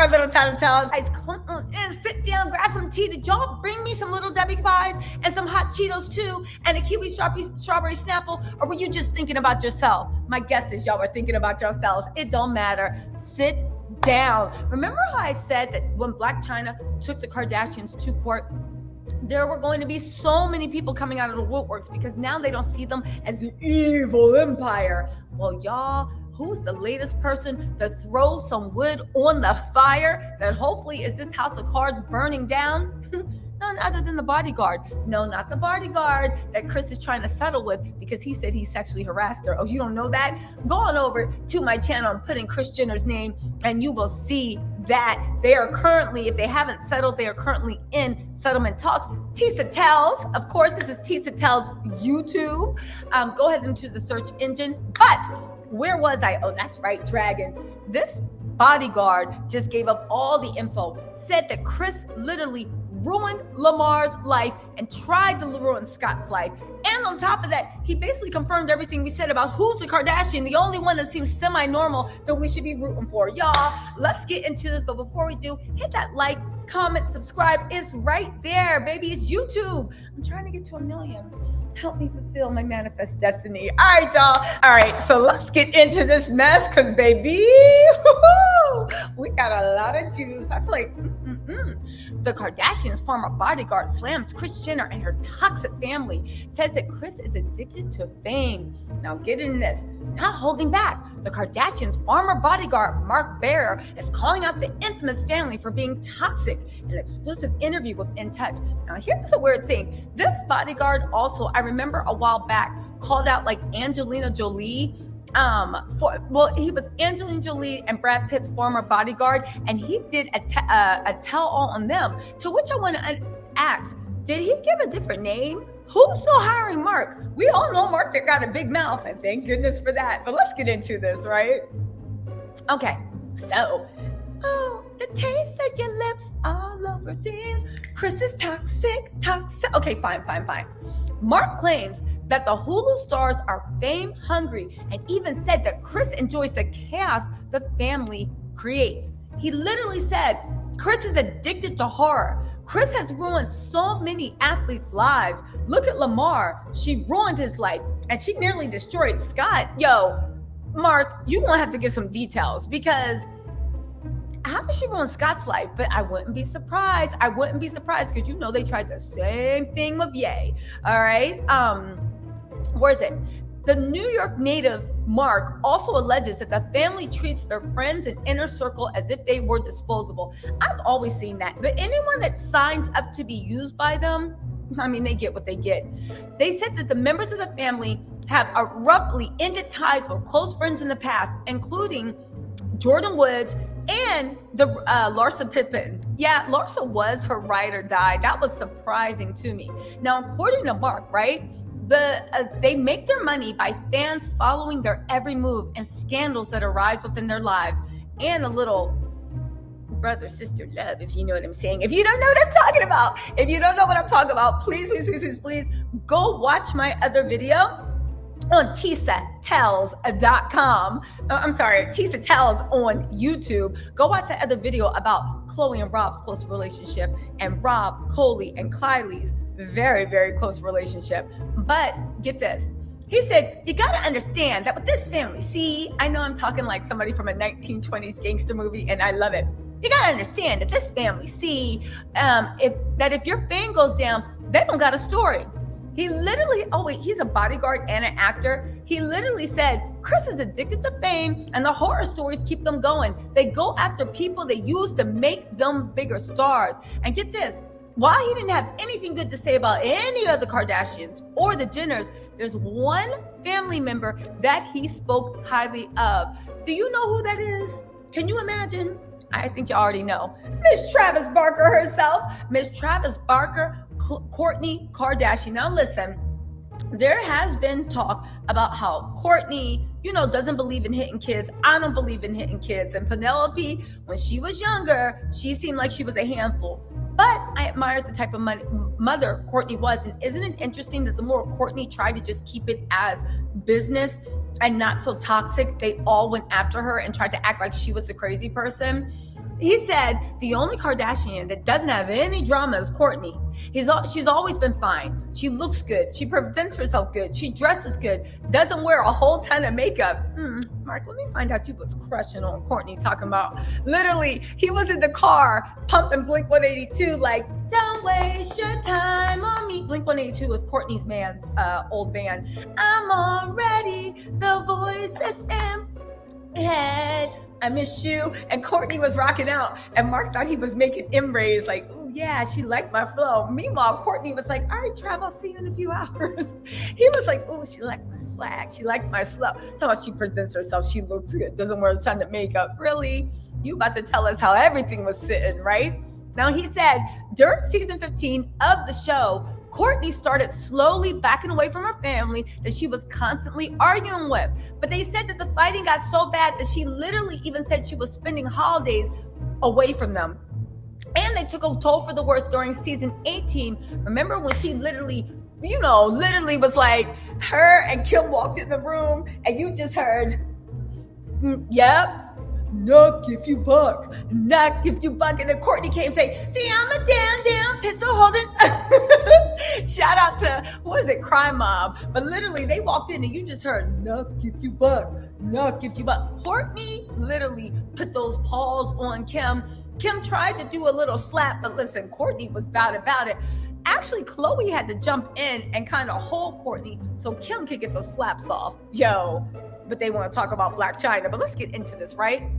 our little tattletales. Guys, come on in, sit down, grab some tea. Did y'all bring me some little Debbie pies and some hot Cheetos too, and a kiwi strawberry Snapple? Or were you just thinking about yourself? My guess is y'all were thinking about yourselves. It don't matter. Sit down. Remember how I said that when Blac Chyna took the Kardashians to court, there were going to be so many people coming out of the woodworks because now they don't see them as the evil empire. Well, y'all, who's the latest person to throw some wood on the fire that hopefully is this house of cards burning down? None other than the Bodyguard. No, not the Bodyguard that Kris is trying to settle with because he said he sexually harassed her. Oh, you don't know that? Go on over to my channel and put in Kris Jenner's name and you will see that they are currently, if they haven't settled, they are currently in settlement talks. Tisa Tells, of course, this is Tisa Tells YouTube. Go ahead into the search engine. But where was I? Oh, that's right, Dragon. This Bodyguard just gave up all the info, said that Kris literally ruined Lamar's life and tried to ruin Scott's life. And on top of that, he basically confirmed everything we said about who's the Kardashian, the only one that seems semi-normal that we should be rooting for. Y'all, let's get into this. But before we do, hit that like, comment, subscribe. It's right there, baby. It's YouTube. I'm trying to get to 1 million. Help me fulfill my manifest destiny. All right, y'all. All right, so let's get into this mess because, baby, we got a lot of juice. I feel like the Kardashians' former Bodyguard slams Kris Jenner and her toxic family, says that Kris is addicted to fame. Now get in this. Not holding back. The Kardashians' former Bodyguard, Mark Bear, is calling out the infamous family for being toxic in an exclusive interview with In Touch. Now here's a weird thing. This Bodyguard also, I remember a while back, called out like Angelina Jolie. He was Angelina Jolie and Brad Pitt's former Bodyguard, and he did a tell-all on them. To which I want to ask, did he give a different name? Who's still hiring Mark? We all know Mark that got a big mouth, and thank goodness for that. But let's get into this, right? Okay, so, the taste of your lips all over jeans. Kris is toxic. Okay, fine. Mark claims that the Hulu stars are fame hungry and even said that Kris enjoys the chaos the family creates. He literally said, Kris is addicted to horror. Kris has ruined so many athletes' lives. Look at Lamar. She ruined his life and she nearly destroyed Scott. Yo, Mark, you won't have to give some details because how did she ruin Scott's life? But I wouldn't be surprised. Because you know they tried the same thing with Ye. All right. Where is it? The New York native Mark also alleges that the family treats their friends and inner circle as if they were disposable. I've always seen that. But anyone that signs up to be used by them, I mean, they get what they get. They said that the members of the family have abruptly ended ties with close friends in the past, including Jordan Woods and the Larsa Pippen. Yeah, Larsa was her ride or die. That was surprising to me. Now, according to Mark, right, they make their money by fans following their every move and scandals that arise within their lives, and a little brother sister love, if you know what I'm saying. If you don't know what I'm talking about, please go watch my other video on tisatells.com. Tisa Tells on YouTube. Go watch that other video about Khloe and Rob's close relationship and Rob, Khloe, and Kylie's very, very close relationship. But get this. He said, you got to understand that with this family, see, I know I'm talking like somebody from a 1920s gangster movie, and I love it. You got to understand that this family, see, if your fame goes down, they don't got a story. He literally, he's a bodyguard and an actor. He literally said, Kris is addicted to fame and the horror stories keep them going. They go after people they use to make them bigger stars. And get this, while he didn't have anything good to say about any of the Kardashians or the Jenners, there's one family member that he spoke highly of. Do you know who that is? Can you imagine? I think you already know. Miss Travis Barker herself. Miss Travis Barker, Kourtney Kardashian. Now listen, there has been talk about how Kourtney, doesn't believe in hitting kids. I don't believe in hitting kids. And Penelope, when she was younger, she seemed like she was a handful. But I admired the type of mother Kourtney was. And isn't it interesting that the more Kourtney tried to just keep it as business, and not so toxic, they all went after her and tried to act like she was the crazy person. He said the only Kardashian that doesn't have any drama is Kourtney. She's always been fine. She looks good. She presents herself good. She dresses good. Doesn't wear a whole ton of makeup. Mark, let me find out you was crushing on Kourtney, talking about literally he was in the car pumping Blink 182 like, don't waste your time on me. Blink 182 was Kourtney's man's old band. I'm already the voice that's in head. I miss you. And Kourtney was rocking out. And Mark thought he was making M-rays like, oh yeah, she liked my flow. Meanwhile, Kourtney was like, all right, Trav, I'll see you in a few hours. He was like, oh, she liked my swag. She liked my slow. Talking about she presents herself. She looks good. Doesn't wear a ton of makeup. Really? You about to tell us how everything was sitting, right? Now, he said during season 15 of the show, Kourtney started slowly backing away from her family that she was constantly arguing with. But they said that the fighting got so bad that she literally even said she was spending holidays away from them. And they took a toll for the worse during season 18. Remember when she literally was like, her and Kim walked in the room and you just heard, yep. Knock if you buck, knock if you buck. And then Kourtney came saying, see, I'm a down pistol holding. Shout out to, Crime Mob. But literally they walked in and you just heard, knock if you buck, knock if you buck. Kourtney literally put those paws on Kim. Kim tried to do a little slap, but listen, Kourtney was bad about it. Actually, Khloe had to jump in and kind of hold Kourtney so Kim could get those slaps off. But they want to talk about Blac Chyna. But let's get into this, right?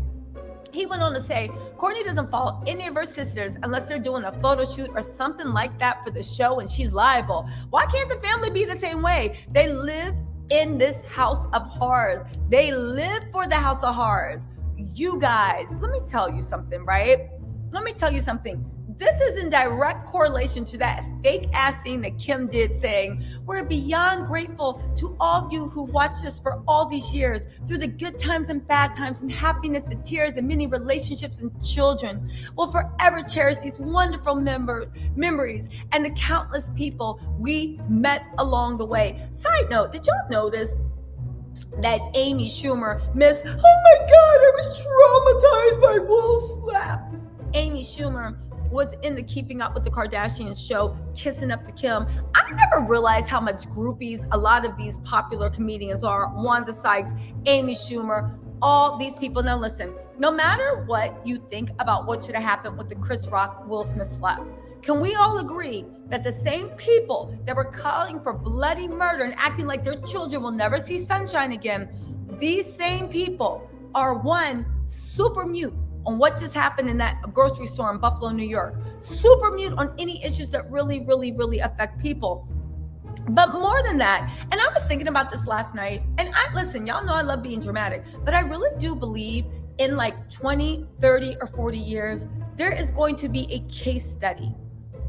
He went on to say, Kourtney doesn't follow any of her sisters unless they're doing a photo shoot or something like that for the show, and she's liable. Why can't the family be the same way? They live in this house of horrors. They live for the house of horrors. You guys, let me tell you something, right? Let me tell you something. This is in direct correlation to that fake ass thing that Kim did, saying, we're beyond grateful to all of you who watched us for all these years, through the good times and bad times and happiness and tears and many relationships and children. We'll forever cherish these wonderful memories and the countless people we met along the way. Side note, did y'all notice that Amy Schumer missed, oh my God, I was traumatized by Will slap. Amy Schumer was in the Keeping Up with the Kardashians show, kissing up to Kim. I never realized how much groupies a lot of these popular comedians are. Wanda Sykes, Amy Schumer, all these people. Now listen, no matter what you think about what should have happened with the Chris Rock, Will Smith slap, can we all agree that the same people that were calling for bloody murder and acting like their children will never see sunshine again, these same people are one, super mute on what just happened in that grocery store in Buffalo, New York. Super mute on any issues that really, really, really affect people. But more than that, and I was thinking about this last night, and listen, y'all know I love being dramatic, but I really do believe in like 20, 30, or 40 years, there is going to be a case study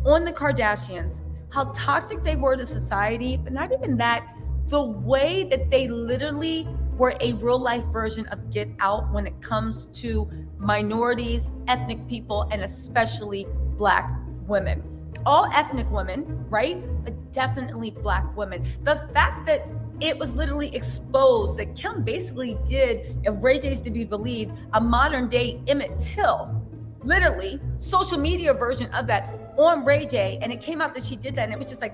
on the Kardashians, how toxic they were to society, but not even that, the way that they literally were a real life version of Get Out when it comes to minorities, ethnic people, and especially Black women. All ethnic women, right? But definitely Black women. The fact that it was literally exposed that Kim basically did, if Ray J's to be believed, a modern day Emmett Till, literally social media version of that on Ray J, and it came out that she did that, and it was just like,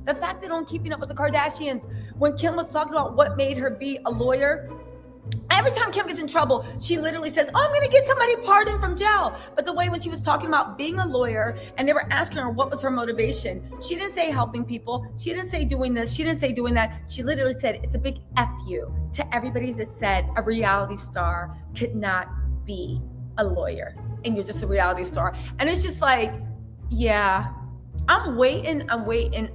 The fact that on Keeping Up with the Kardashians, when Kim was talking about what made her be a lawyer, every time Kim gets in trouble, she literally says, oh, I'm going to get somebody pardoned from jail. But the way when she was talking about being a lawyer and they were asking her what was her motivation, she didn't say helping people. She didn't say doing this. She didn't say doing that. She literally said, it's a big F you to everybody that said a reality star could not be a lawyer and you're just a reality star. And it's just like, yeah, I'm waiting. And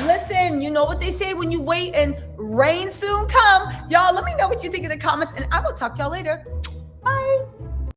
listen, you know what they say, when you wait and rain soon come. Y'all, let me know what you think in the comments, and I will talk to y'all later. Bye.